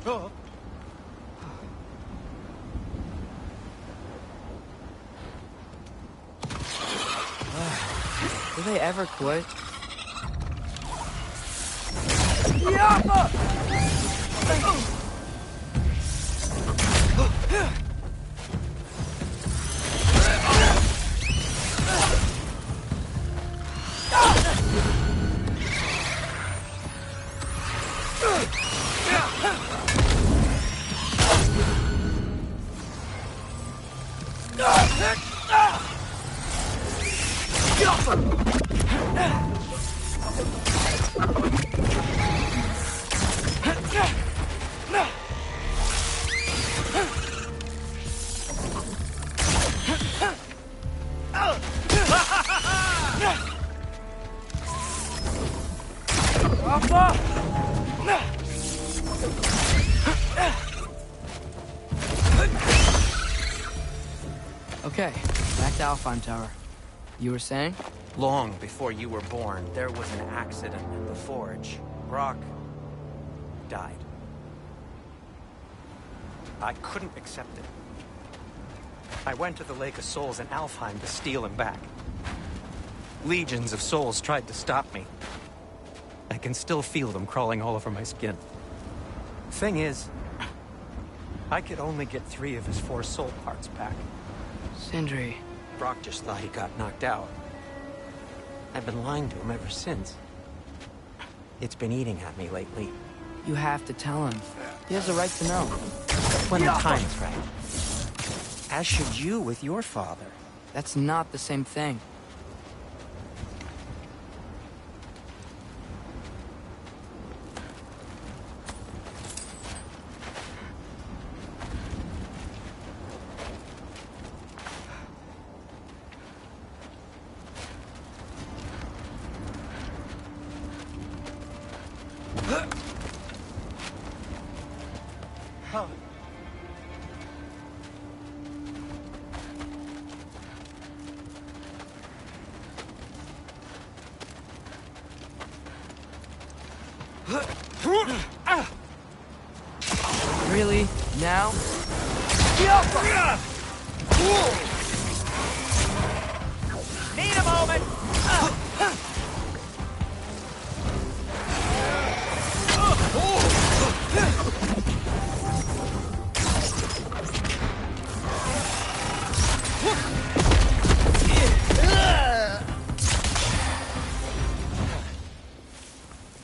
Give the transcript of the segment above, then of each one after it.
Do they ever quit? Okay, back to Alfheim Tower. You were saying? Long before you were born, there was an accident at the forge. Brock died. I couldn't accept it. I went to the Lake of Souls in Alfheim to steal him back. Legions of souls tried to stop me. I can still feel them crawling all over my skin. Thing is, I could only get 3 of his 4 soul parts back. Sindri. Brock just thought he got knocked out. I've been lying to him ever since. It's been eating at me lately. You have to tell him. He has a right to know. When the time's right. As should you with your father. That's not the same thing. Really? Now? Need a moment!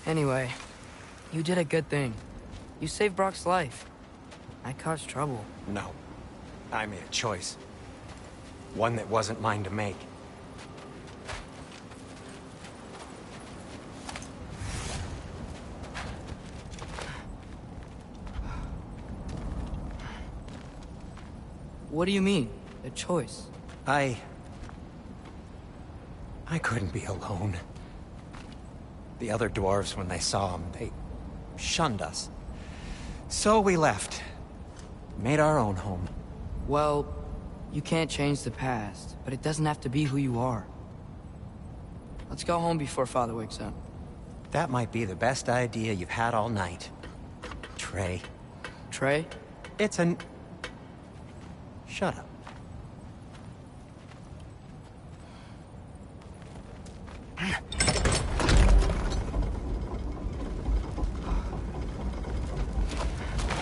Anyway, you did a good thing. You saved Brock's life. I caused trouble. No. I made a choice. One that wasn't mine to make. What do you mean? A choice? I couldn't be alone. The other dwarves, when they saw him, they shunned us. So we left. Made our own home. Well, you can't change the past, but it doesn't have to be who you are. Let's go home before Father wakes up. That might be the best idea you've had all night. Trey. Trey? It's an... Shut up.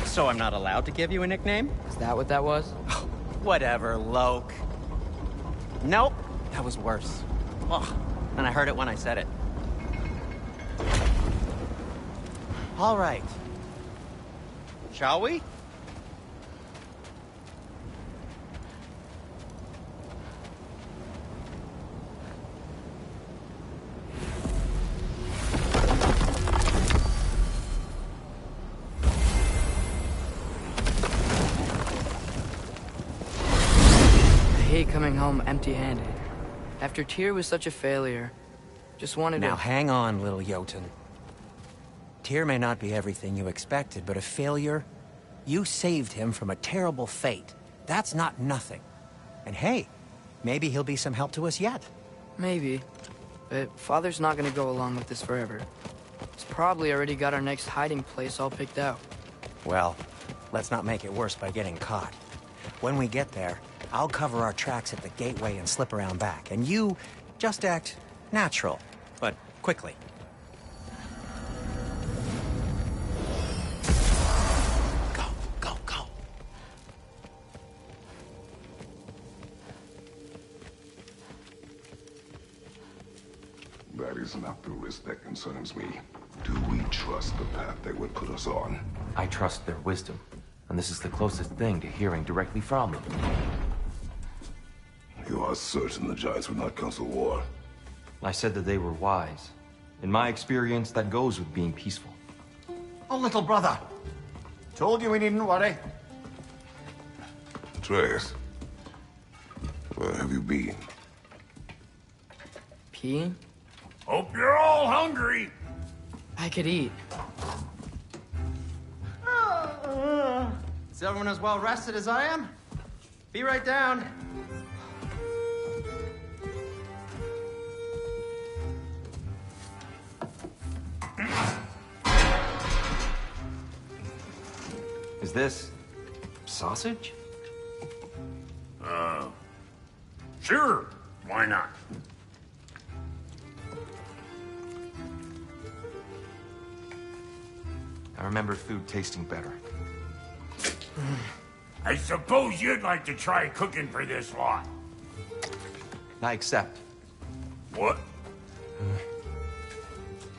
So I'm not allowed to give you a nickname? Is that what that was? Whatever, Loke. Nope, that was worse. Ugh, and I heard it when I said it. All right. Shall we? I hate coming home empty-handed. After Tyr was such a failure, just wanted Now to... hang on, little Jotun. Tyr may not be everything you expected, but a failure? You saved him from a terrible fate. That's not nothing. And hey, maybe he'll be some help to us yet. Maybe. But Father's not gonna go along with this forever. He's probably already got our next hiding place all picked out. Well, let's not make it worse by getting caught. When we get there, I'll cover our tracks at the gateway and slip around back, and you just act natural, but quickly. Go, go, go. That is not the risk that concerns me. Do we trust the path they would put us on? I trust their wisdom, and this is the closest thing to hearing directly from them. You are certain the Giants would not counsel war? I said that they were wise. In my experience, that goes with being peaceful. Oh, little brother. Told you we needn't worry. Atreus, where have you been? Peeing? Hope you're all hungry. I could eat. Is everyone as well rested as I am? Be right down. Is this sausage? Sure. Why not? I remember food tasting better. I suppose you'd like to try cooking for this lot. I accept. What?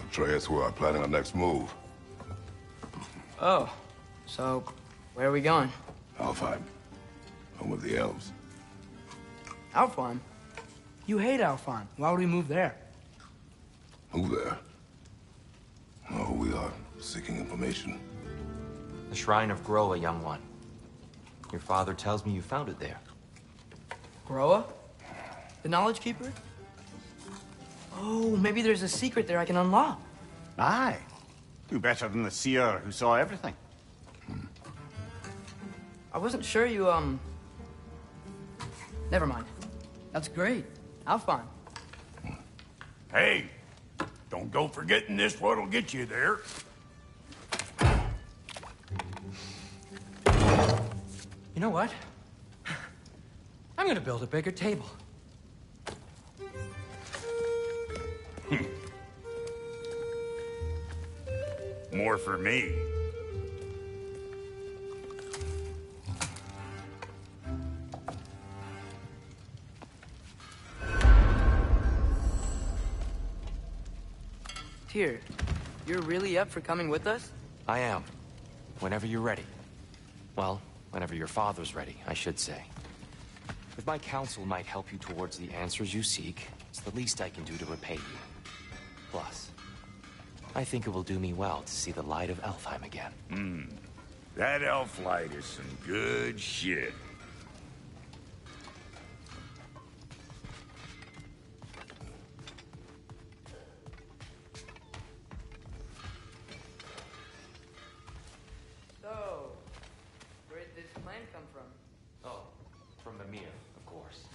Atreus, we are planning our next move. Oh, so where are we going? Alfheim, home of the elves. Alfheim? You hate Alfheim. Why would we move there? Who there? Oh, we are seeking information. The Shrine of Groa, young one. Your father tells me you found it there. Groa? The Knowledge Keeper? Oh, maybe there's a secret there I can unlock. Aye. Do better than the seer who saw everything. I wasn't sure you, Never mind. That's great. Alfheim. Hey, don't go forgetting this what'll get you there. You know what? I'm gonna build a bigger table. More for me. Tyr, you're really up for coming with us? I am. Whenever you're ready. Well, whenever your father's ready, I should say. If my counsel might help you towards the answers you seek, it's the least I can do to repay you. Plus, I think it will do me well to see the light of Alfheim again. That elf light is some good shit. So, where did this plan come from? Oh, from Mimir, of course.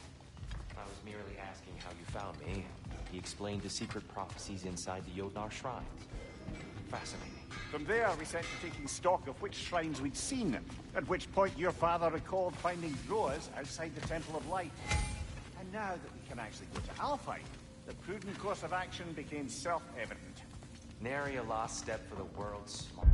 I was merely asking how you found me. He explained the secret prophecies inside the Jotnar shrines. Fascinating. From there, we set to taking stock of which shrines we'd seen, at which point your father recalled finding Groas outside the Temple of Light. And now that we can actually go to Alfheim, the prudent course of action became self-evident. Nary a lost step for the world's small.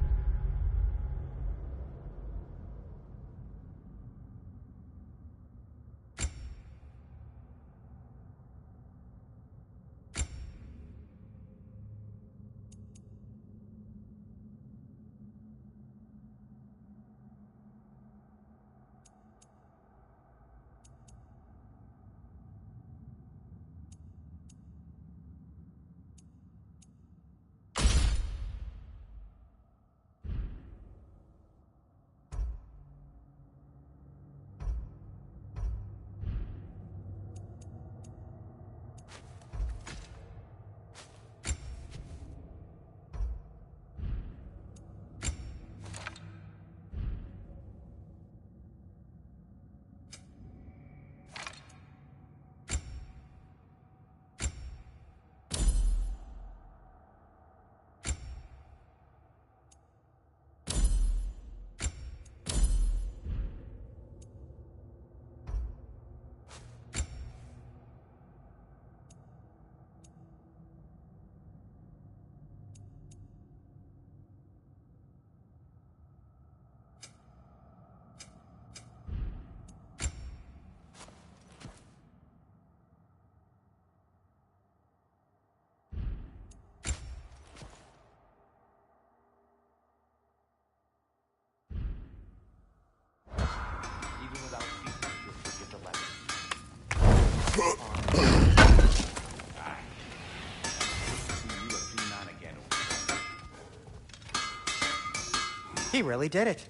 He really did it.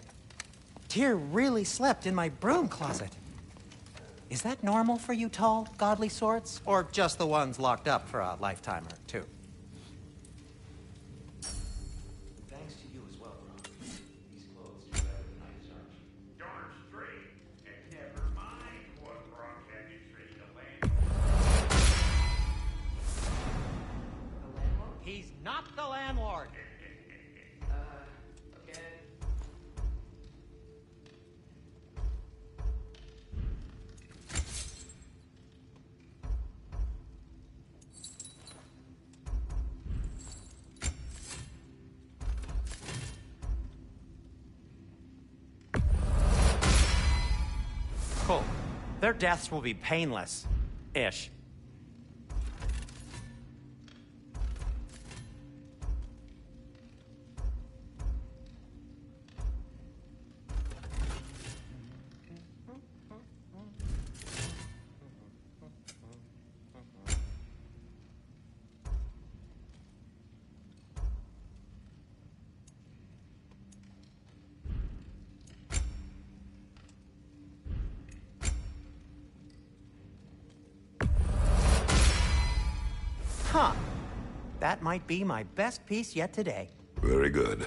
Tyr really slept in my broom closet. Is that normal for you tall, godly swords? Or just the ones locked up for a lifetime or two? Thanks to you as well, bro. These clothes do better than I deserve. Darn straight. And never mind what Brock had to trade the land. He's not the landlord. Okay. Cool. Their deaths will be painless. Ish. Huh. That might be my best piece yet today. Very good.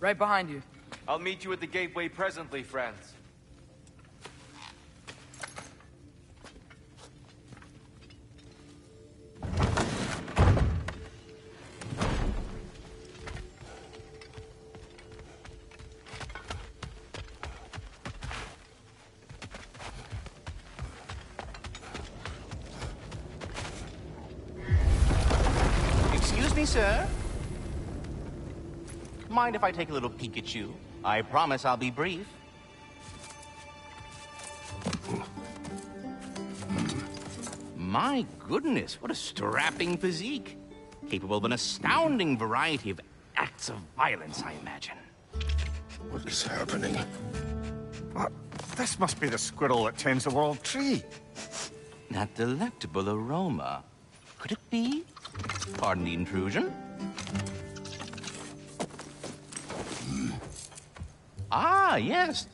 Right behind you. I'll meet you at the gateway presently, friends. Excuse me, sir. Mind if I take a little peek at you? I promise I'll be brief. My goodness, what a strapping physique. Capable of an astounding variety of acts of violence, I imagine. What is happening? What? This must be the squirrel that tends the world tree. That delectable aroma. Could it be? Pardon the intrusion. Ah, yes.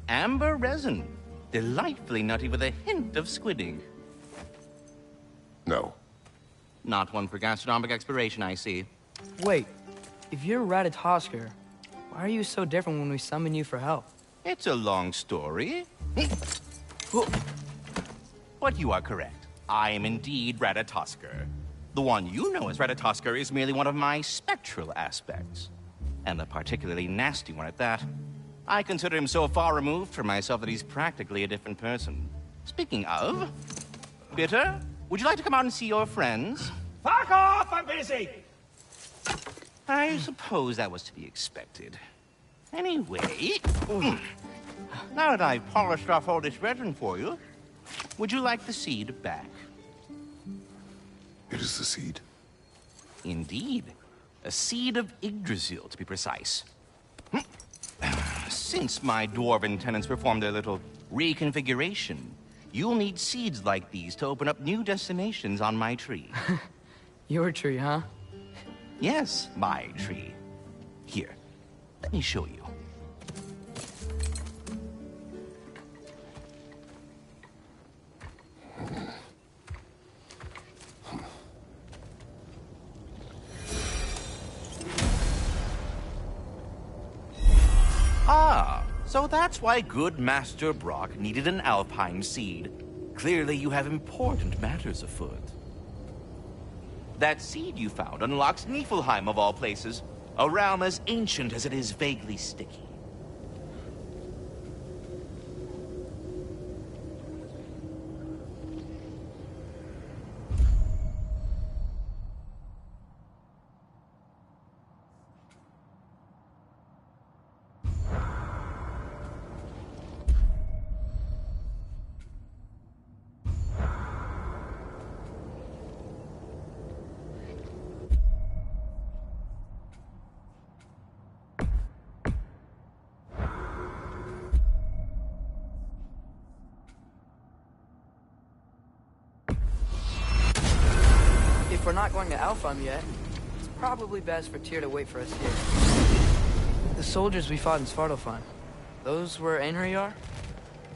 Amber resin. Delightfully nutty with a hint of squidding. No. Not one for gastronomic exploration, I see. Wait, if you're Ratatosker, why are you so different when we summon you for help? It's a long story. But you are correct. I am indeed Ratatosker. The one you know as Ratatosker is merely one of my spectral aspects. And a particularly nasty one at that. I consider him so far removed from myself that he's practically a different person. Speaking of... Bitter, would you like to come out and see your friends? Fuck off! I'm busy! I suppose that was to be expected. Anyway... Now that I've polished off all this resin for you, would you like the seed back? It is the seed. Indeed. A seed of Yggdrasil, to be precise. Since my dwarven tenants performed their little reconfiguration, you'll need seeds like these to open up new destinations on my tree. Your tree, huh? Yes, my tree. Here, let me show you. Ah, so that's why good Master Brock needed an Alpine seed. Clearly you have important matters afoot. That seed you found unlocks Niflheim of all places, a realm as ancient as it is vaguely sticky. If we're not going to Alfheim yet, it's probably best for Tyr to wait for us here. The soldiers we fought in Svartalfheim, those were Einherjar?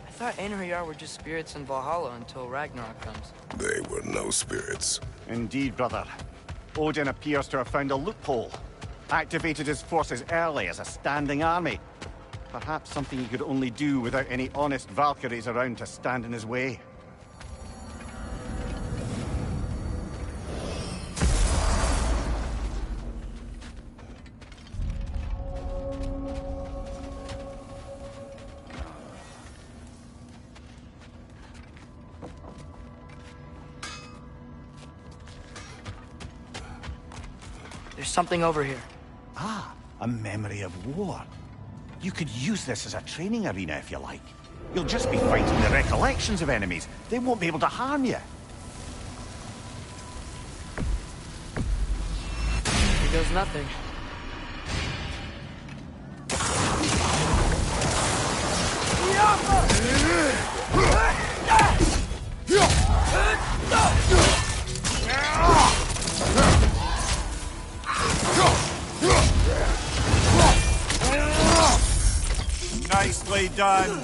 I thought Einherjar were just spirits in Valhalla until Ragnarok comes. They were no spirits. Indeed, brother. Odin appears to have found a loophole. Activated his forces early as a standing army. Perhaps something he could only do without any honest Valkyries around to stand in his way. There's something over here. Ah, a memory of war. You could use this as a training arena if you like. You'll just be fighting the recollections of enemies. They won't be able to harm you. Here goes nothing. Nicely done.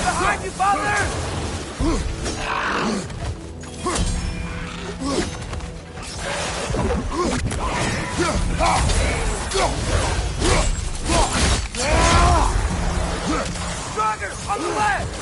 Behind you, father! Stronger! On the left!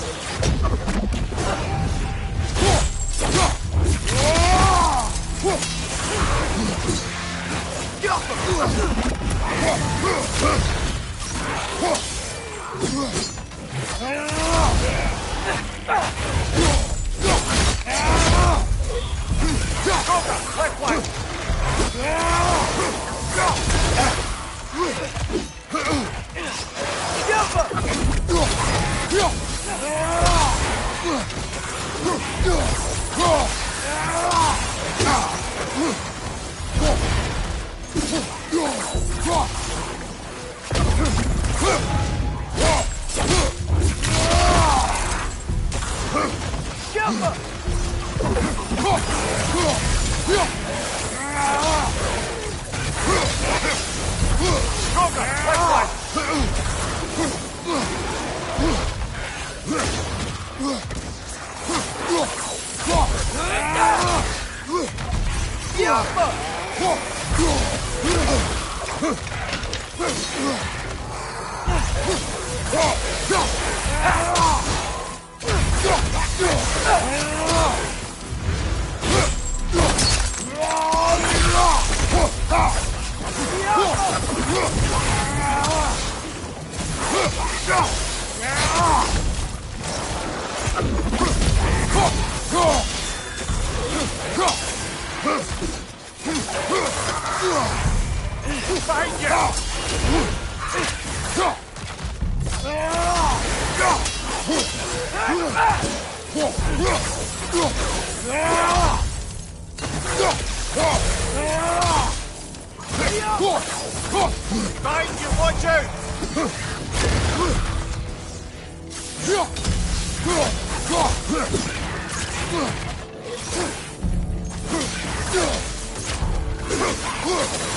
Behind you, watch out!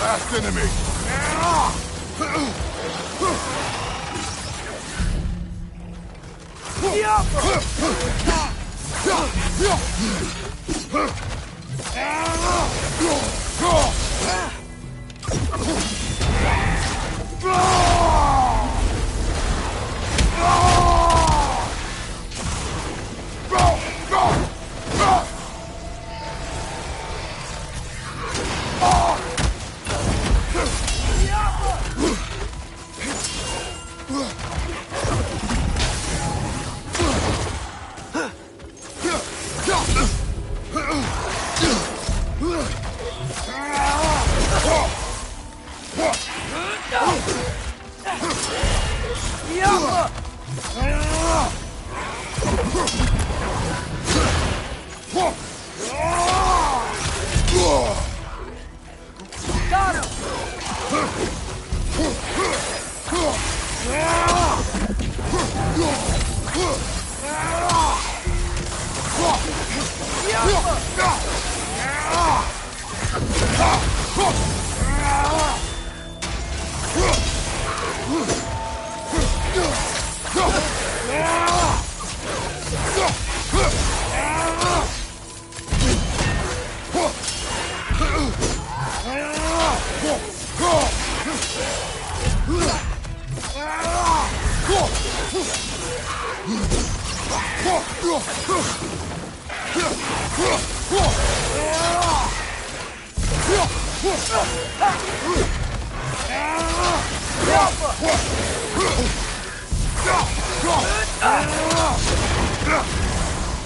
Last enemy.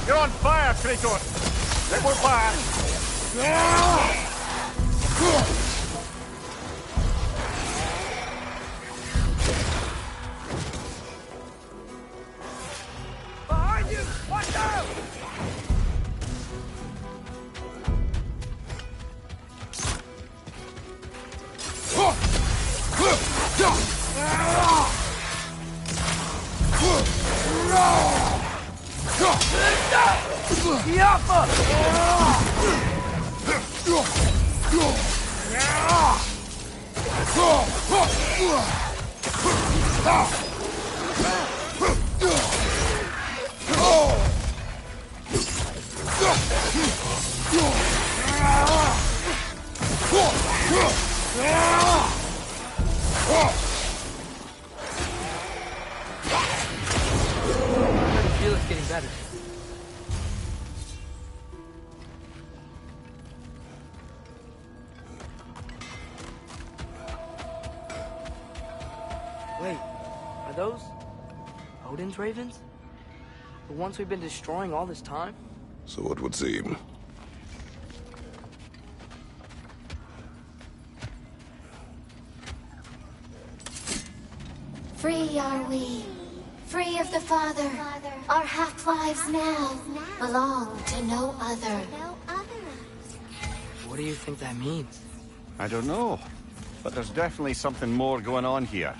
You're on fire, Kratos! It won't last! Behind you! Watch out! I feel it's getting better. Wait, are those Odin's ravens? The ones we've been destroying all this time? So it would seem. Free are we, free of the Father. Our half-lives now belong to no other. What do you think that means? I don't know, but there's definitely something more going on here.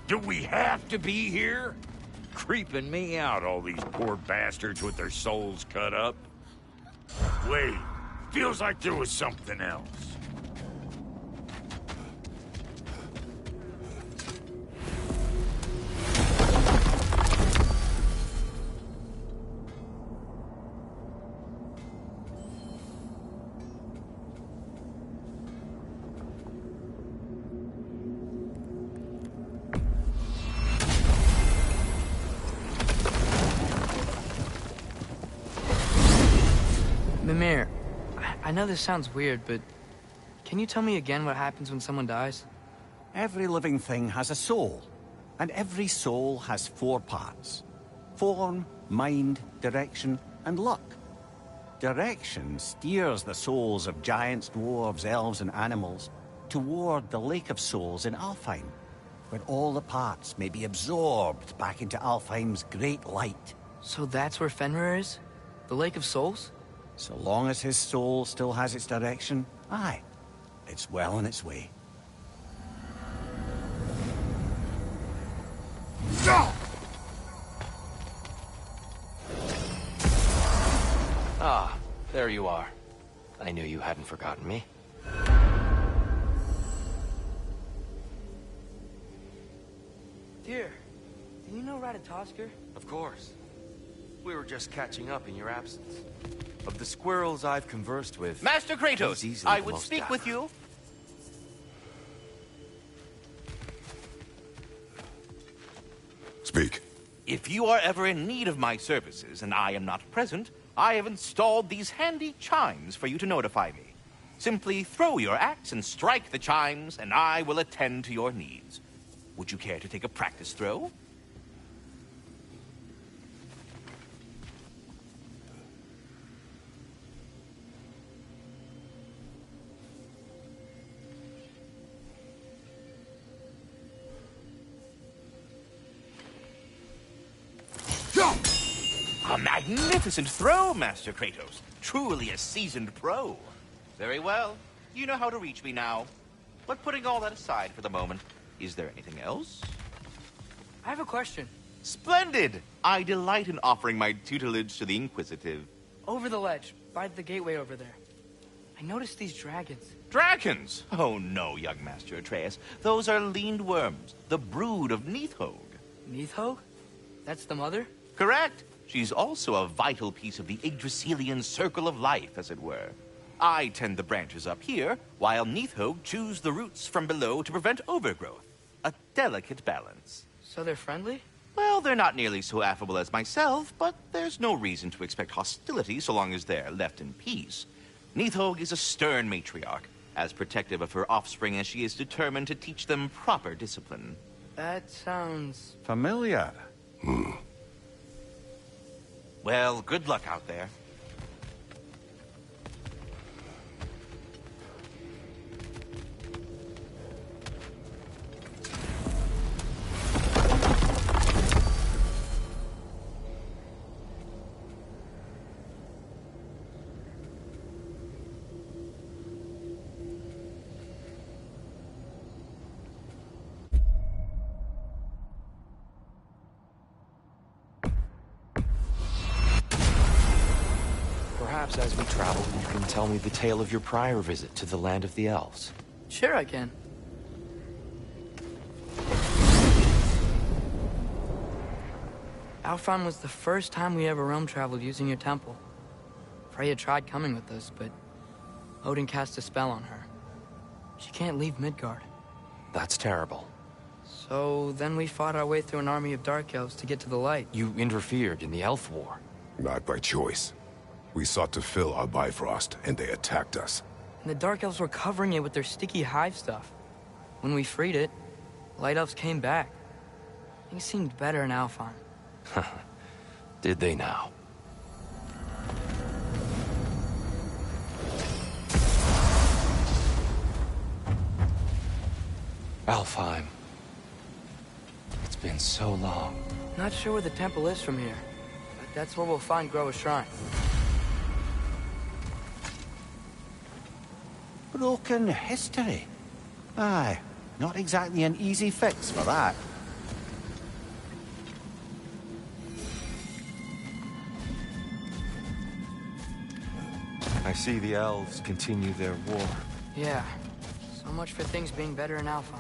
Do we have to be here? Creeping me out, all these poor bastards with their souls cut up. Wait, feels like there was something else. Mimir, I know this sounds weird, but can you tell me again what happens when someone dies? Every living thing has a soul, and every soul has 4 parts. Form, mind, direction, and luck. Direction steers the souls of giants, dwarves, elves, and animals toward the Lake of Souls in Alfheim, where all the parts may be absorbed back into Alfheim's great light. So that's where Fenrir is? The Lake of Souls? So long as his soul still has its direction, aye, it's well on its way. Ah, there you are. I knew you hadn't forgotten me. Dear, do you know Ratatoskr? Of course. We were just catching up in your absence. Of the squirrels I've conversed with... Master he's Kratos, easily I the would most speak with dapper. you. Speak. If you are ever in need of my services and I am not present, I have installed these handy chimes for you to notify me. Simply throw your axe and strike the chimes, and I will attend to your needs. Would you care to take a practice throw? A magnificent throw, Master Kratos. Truly a seasoned pro. Very well. You know how to reach me now. But putting all that aside for the moment, is there anything else? I have a question. Splendid! I delight in offering my tutelage to the inquisitive. Over the ledge, by the gateway over there. I noticed these dragons. Dragons? Oh no, young Master Atreus. Those are leaned worms, the brood of Nidhogg. Nidhogg? That's the mother? Correct. She's also a vital piece of the Yggdrasilian circle of life, as it were. I tend the branches up here, while Nidhogg chews the roots from below to prevent overgrowth. A delicate balance. So they're friendly? Well, they're not nearly so affable as myself, but there's no reason to expect hostility so long as they're left in peace. Nidhogg is a stern matriarch, as protective of her offspring as she is determined to teach them proper discipline. That sounds... Familiar. Well, good luck out there. Perhaps as we travel, you can tell me the tale of your prior visit to the land of the elves. Sure I can. Alfheim was the first time we ever realm traveled using your temple. Freya tried coming with us, but Odin cast a spell on her. She can't leave Midgard. That's terrible. So then we fought our way through an army of dark elves to get to the light. You interfered in the elf war. Not by choice. We sought to fill our Bifrost, and they attacked us. And the dark elves were covering it with their sticky hive stuff. When we freed it, light elves came back. Things seemed better in Alfheim. Did they now? Alfheim. It's been so long. Not sure where the temple is from here, but that's where we'll find Groa's shrine. Broken history. Aye, not exactly an easy fix for that. I see the elves continue their war. Yeah, so much for things being better in Alfheim.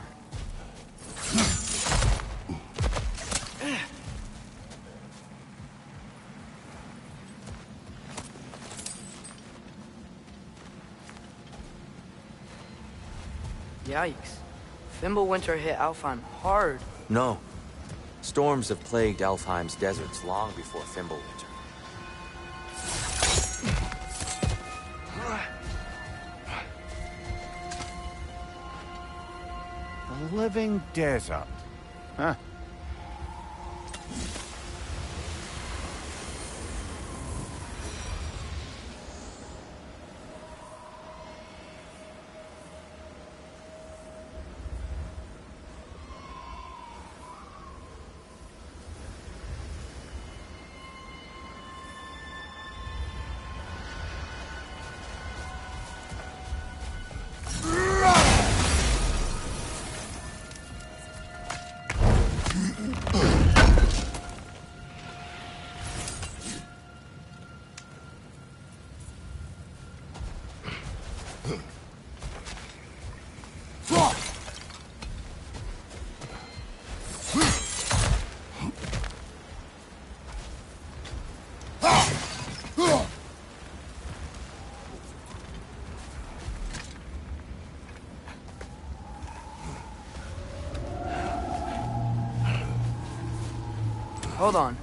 Yikes. Fimbulwinter hit Alfheim hard. No. Storms have plagued Alfheim's deserts long before Fimbulwinter. A living desert. Huh. Hold on.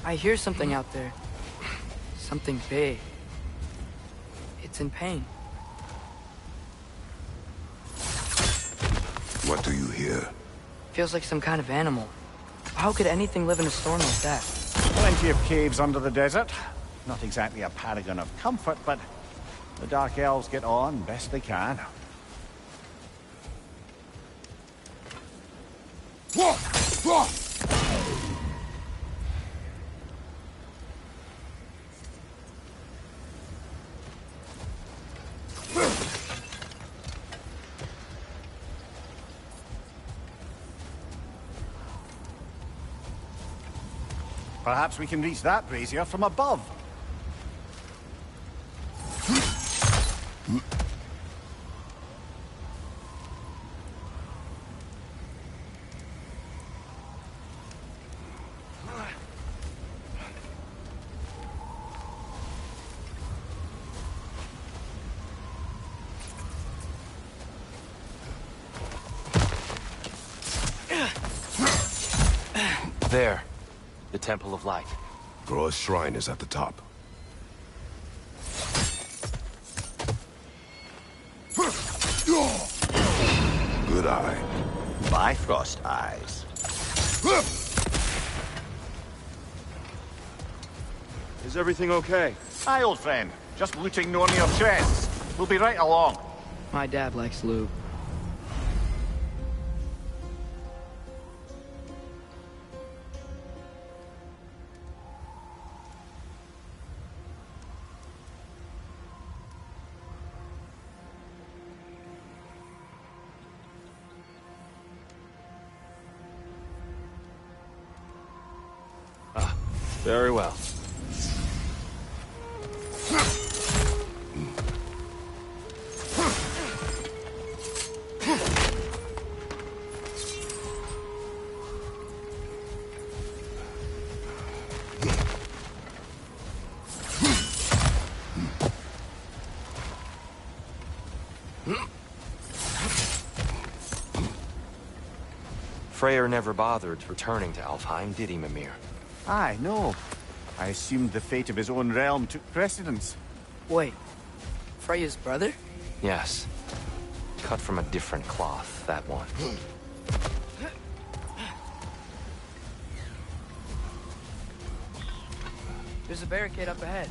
I hear something out there. Something big. It's in pain. What do you hear? Feels like some kind of animal. How could anything live in a storm like that? Plenty of caves under the desert. Not exactly a paragon of comfort, but the Dark Elves get on best they can. Perhaps we can reach that brazier from above. There. The Temple of Light. Groa's shrine is at the top. Good eye. Bifrost eyes. Is everything okay? Hi, old friend. Just looting one of your chests. We'll be right along. My dad likes loot. Very well. Freyr never bothered returning to Alfheim, did he, Mimir? Aye, no. I assumed the fate of his own realm took precedence. Wait, Freya's brother? Yes. Cut from a different cloth, that one. There's a barricade up ahead.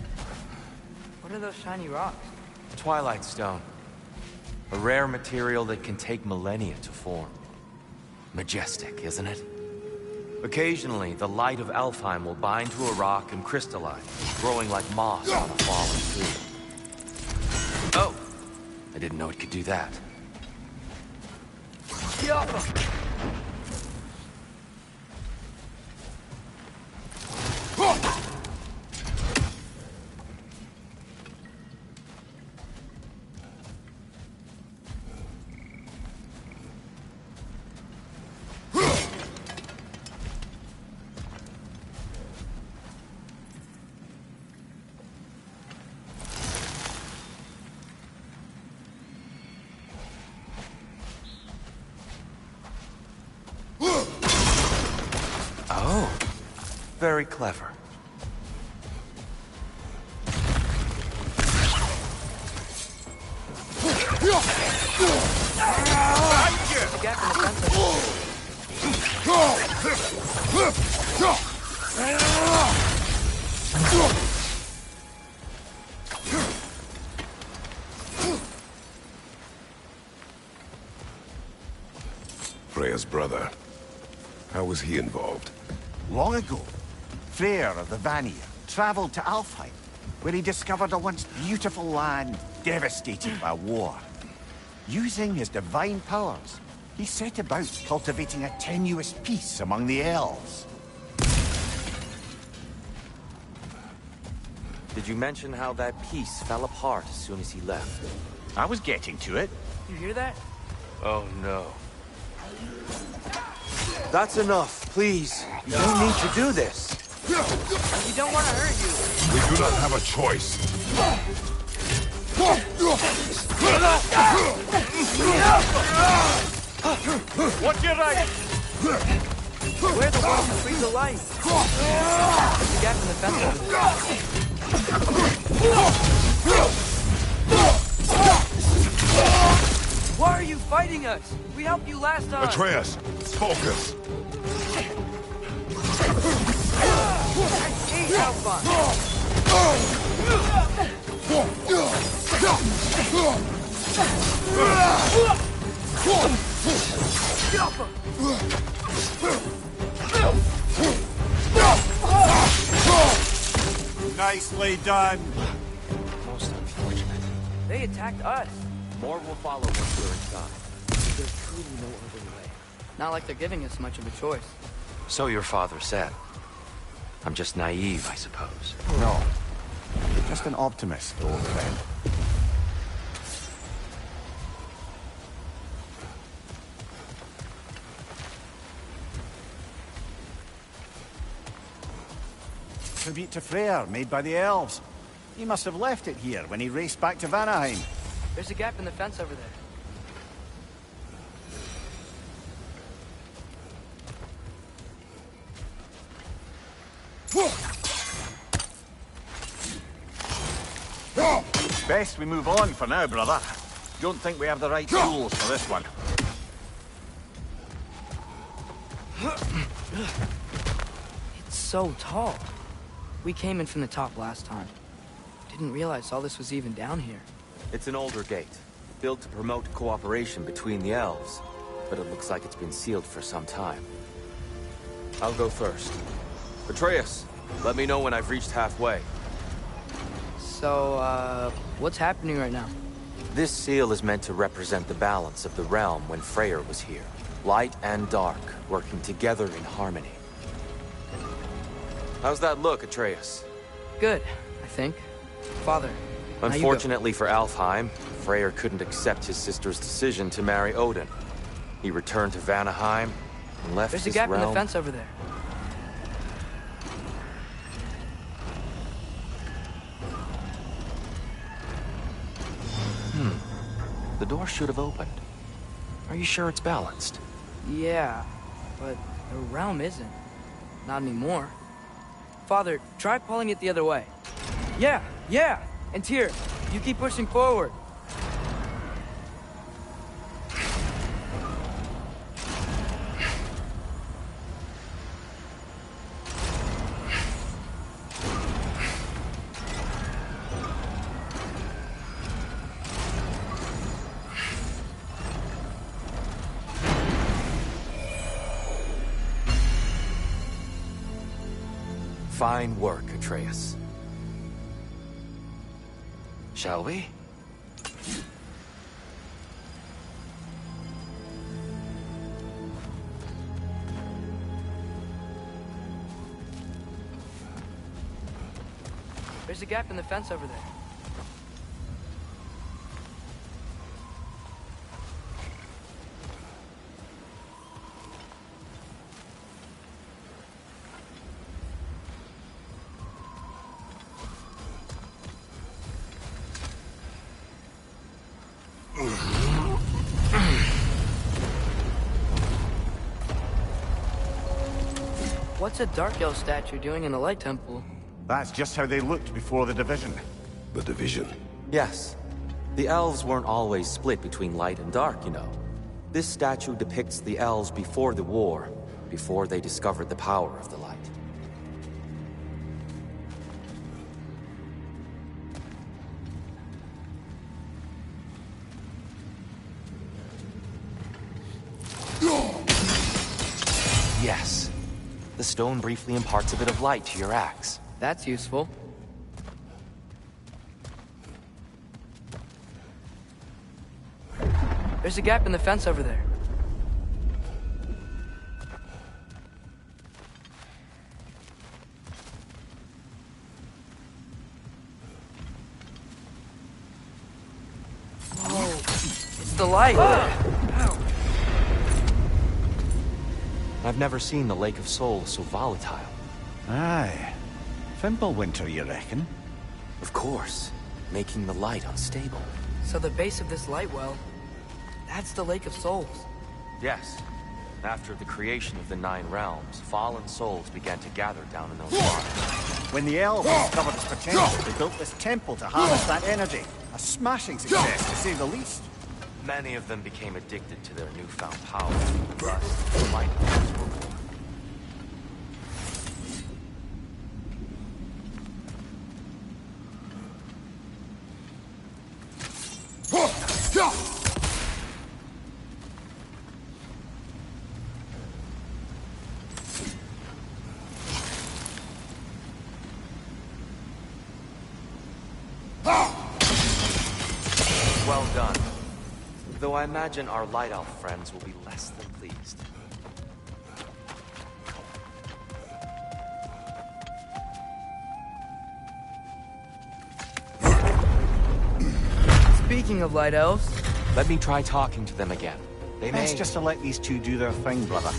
What are those shiny rocks? Twilight Stone. A rare material that can take millennia to form. Majestic, isn't it? Occasionally, the light of Alfheim will bind to a rock and crystallize, growing like moss on a fallen tree. Oh! I didn't know it could do that. Very clever. Freya's brother. How was he involved? Long ago, Freyr of the Vanir traveled to Alfheim, where he discovered a once beautiful land devastated by war. Using his divine powers, he set about cultivating a tenuous peace among the elves. Did you mention how that piece fell apart as soon as he left? I was getting to it. You hear that? Oh no. That's enough, please. You don't need to do this. We don't want to hurt you. We do not have a choice. Watch your right! We're the ones who freeze the light. There's a gap in the fence over there. Why are you fighting us? We helped you last time. Atreus, focus. Nicely done. Most unfortunate. They attacked us. More will follow once we're inside. There's truly no other way. Not like they're giving us much of a choice. So your father said. I'm just naive, I suppose. No. You're just an optimist, old friend. Tribute to Freyr, made by the elves. He must have left it here when he raced back to Vanaheim. There's a gap in the fence over there. Best we move on for now, brother. Don't think we have the right tools for this one. It's so tall. We came in from the top last time. Didn't realize all this was even down here. It's an older gate, built to promote cooperation between the elves, but it looks like it's been sealed for some time. I'll go first. Atreus, let me know when I've reached halfway. So, what's happening right now? This seal is meant to represent the balance of the realm when Freyr was here. Light and dark, working together in harmony. How's that look, Atreus? Good, I think. Father, now you go. Unfortunately for Alfheim, Freyr couldn't accept his sister's decision to marry Odin. He returned to Vanaheim and left There's a this gap realm... in the fence over there. The door should have opened. Are you sure it's balanced? Yeah, but the realm isn't. Not anymore. Father, try pulling it the other way. Yeah! And Tyr, you keep pushing forward. Fine work, Atreus. Shall we? There's a gap in the fence over there. What's a Dark Elf statue doing in the Light Temple? That's just how they looked before the division. The division. Yes. The elves weren't always split between light and dark, you know. This statue depicts the elves before the war, before they discovered the power of the light. Yes. The stone briefly imparts a bit of light to your axe. That's useful. There's a gap in the fence over there. Whoa! It's the light! Ow. I've never seen the Lake of Souls so volatile. Aye. Fimbulwinter, you reckon? Of course, making the light unstable. So the base of this light well, that's the Lake of Souls. Yes. After the creation of the Nine Realms, fallen souls began to gather down in those waters. When the elves discovered its potential, they built this temple to harness that energy. A smashing success, to say the least. Many of them became addicted to their newfound power. Thus, the light elves were born. Well done. Though I imagine our Light Elf friends will be less than pleased. Speaking of Light Elves... Let me try talking to them again. They may... Best just to let these two do their thing, brother.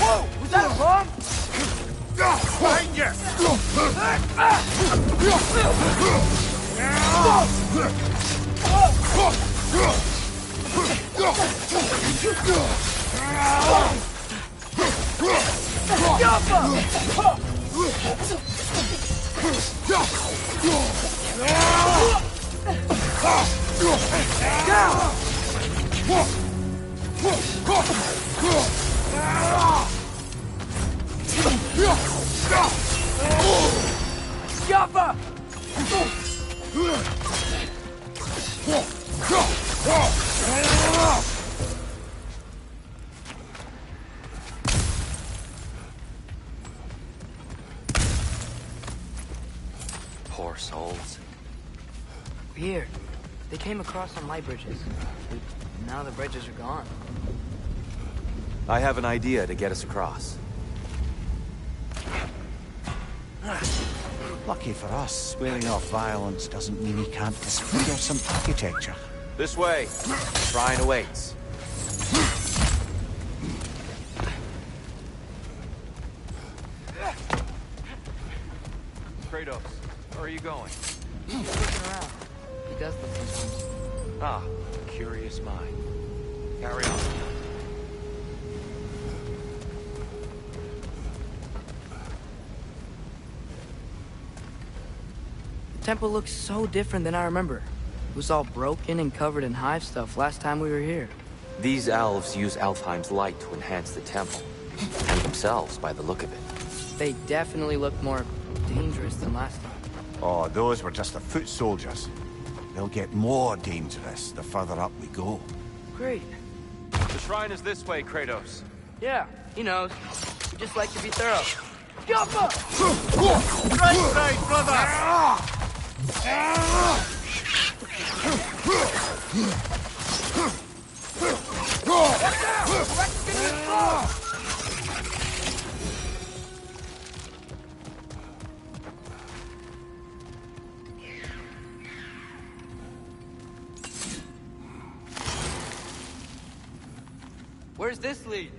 Whoa! Was that a bomb? Behind you! Jaffa! Poor souls. Weird. They came across on light bridges. But now the bridges are gone. I have an idea to get us across. Lucky for us, swearing off violence doesn't mean he can't disfigure some architecture. This way. Shrine awaits. Kratos, where are you going? He's looking around. He does this sometimes. Ah, curious mind. Carry on. The temple looks so different than I remember. It was all broken and covered in hive stuff last time we were here. These elves use Alfheim's light to enhance the temple. And themselves, by the look of it. They definitely look more dangerous than last time. Oh, those were just the foot soldiers. They'll get more dangerous the further up we go. Great. The shrine is this way, Kratos. Yeah, he knows. We just like to be thorough. Jump up! Right side, brother! Where's this lead?